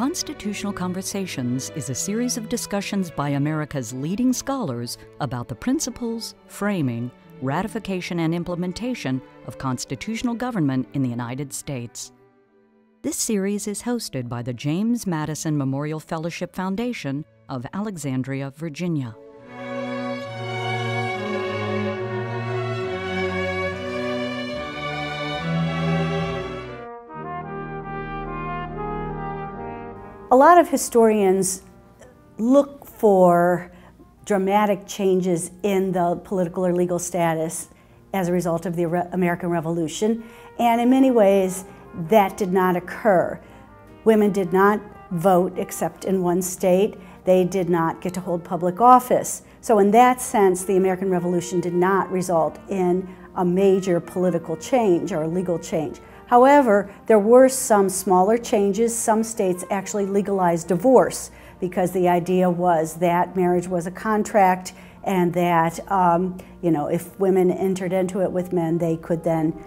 Constitutional Conversations is a series of discussions by America's leading scholars about the principles, framing, ratification, and implementation of constitutional government in the United States. This series is hosted by the James Madison Memorial Fellowship Foundation of Alexandria, Virginia. A lot of historians look for dramatic changes in the political or legal status as a result of the American Revolution, and in many ways that did not occur. Women did not vote except in one state. They did not get to hold public office. So in that sense, the American Revolution did not result in a major political change or legal change. However, there were some smaller changes. Some states actually legalized divorce because the idea was that marriage was a contract and that if women entered into it with men, they could then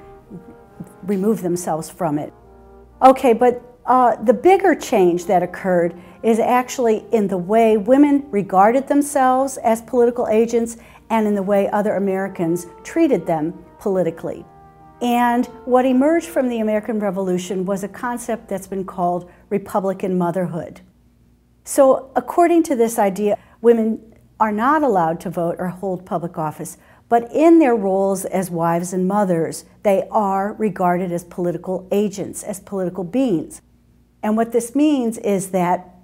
remove themselves from it. Okay, but the bigger change that occurred is actually in the way women regarded themselves as political agents and in the way other Americans treated them politically. And what emerged from the American Revolution was a concept that's been called Republican motherhood. So according to this idea, women are not allowed to vote or hold public office, but in their roles as wives and mothers, they are regarded as political agents, as political beings. And what this means is that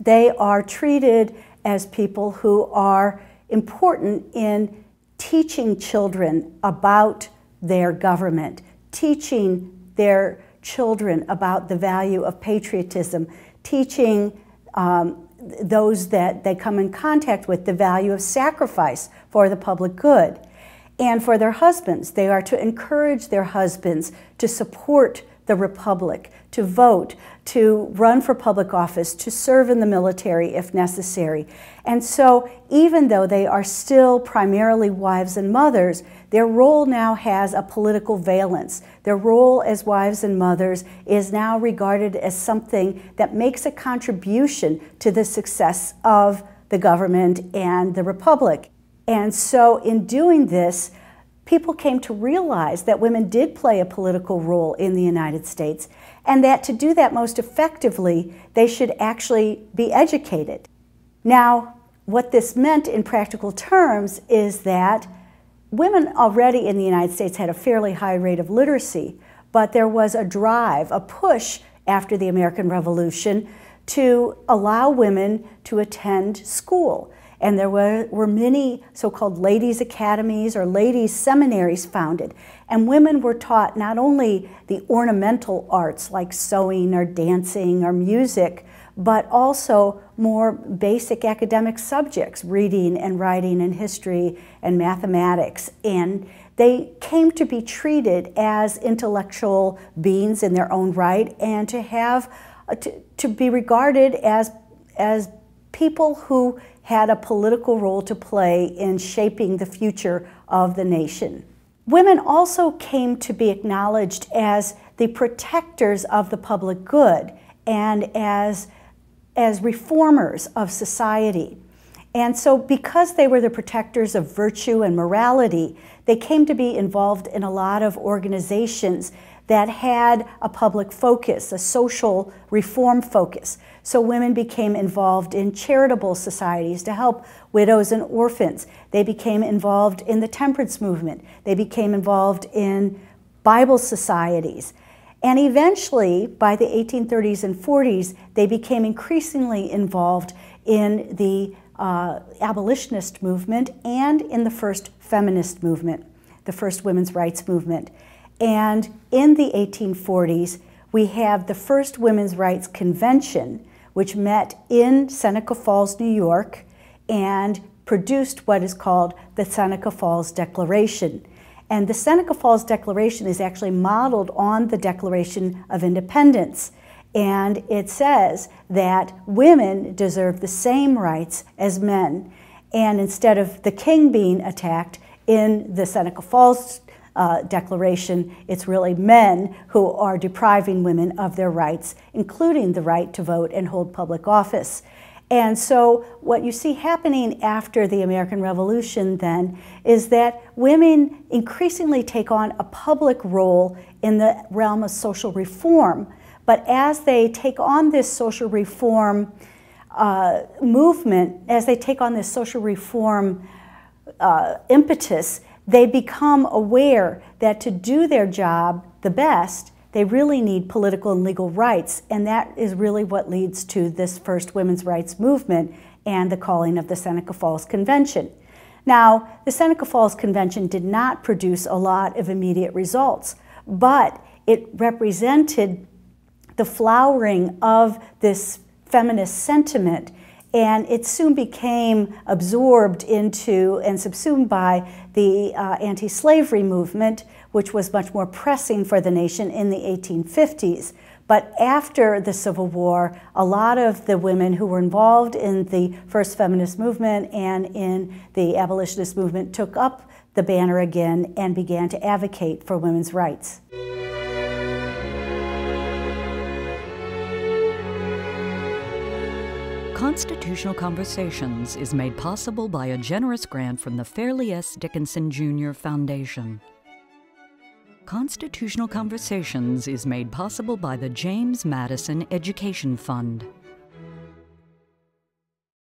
they are treated as people who are important in teaching children about their government, teaching their children about the value of patriotism, teaching those that they come in contact with the value of sacrifice for the public good. And for their husbands, they are to encourage their husbands to support the republic, to vote, to run for public office, to serve in the military if necessary. And so even though they are still primarily wives and mothers, their role now has a political valence. Their role as wives and mothers is now regarded as something that makes a contribution to the success of the government and the republic. And so in doing this, people came to realize that women did play a political role in the United States, and that to do that most effectively, they should actually be educated. Now, what this meant in practical terms is that women already in the United States had a fairly high rate of literacy, but there was a drive, a push after the American Revolution to allow women to attend school. And there were many so-called ladies' academies or ladies' seminaries founded. And women were taught not only the ornamental arts like sewing or dancing or music, but also more basic academic subjects, reading and writing and history and mathematics. And they came to be treated as intellectual beings in their own right and to have to be regarded as people who had a political role to play in shaping the future of the nation. Women also came to be acknowledged as the protectors of the public good and as reformers of society. And so because they were the protectors of virtue and morality, they came to be involved in a lot of organizations that had a public focus, a social reform focus. So women became involved in charitable societies to help widows and orphans. They became involved in the temperance movement. They became involved in Bible societies. And eventually, by the 1830s and 40s, they became increasingly involved in the abolitionist movement and in the first feminist movement, the first women's rights movement. And in the 1840s, we have the first Women's Rights Convention, which met in Seneca Falls, New York, and produced what is called the Seneca Falls Declaration. And the Seneca Falls Declaration is actually modeled on the Declaration of Independence. And it says that women deserve the same rights as men. And instead of the king being attacked in the Seneca Falls Declaration, it's really men who are depriving women of their rights, including the right to vote and hold public office. And so what you see happening after the American Revolution then is that women increasingly take on a public role in the realm of social reform. But as they take on this social reform movement, as they take on this social reform impetus, they become aware that to do their job the best, they really need political and legal rights, and that is really what leads to this first women's rights movement and the calling of the Seneca Falls Convention. Now, the Seneca Falls Convention did not produce a lot of immediate results, but it represented the flowering of this feminist sentiment, and it soon became absorbed into and subsumed by the anti-slavery movement, which was much more pressing for the nation in the 1850s. But after the Civil War, a lot of the women who were involved in the first feminist movement and in the abolitionist movement took up the banner again and began to advocate for women's rights. Constitutional Conversations is made possible by a generous grant from the Fairleigh S. Dickinson Jr. Foundation. Constitutional Conversations is made possible by the James Madison Education Fund.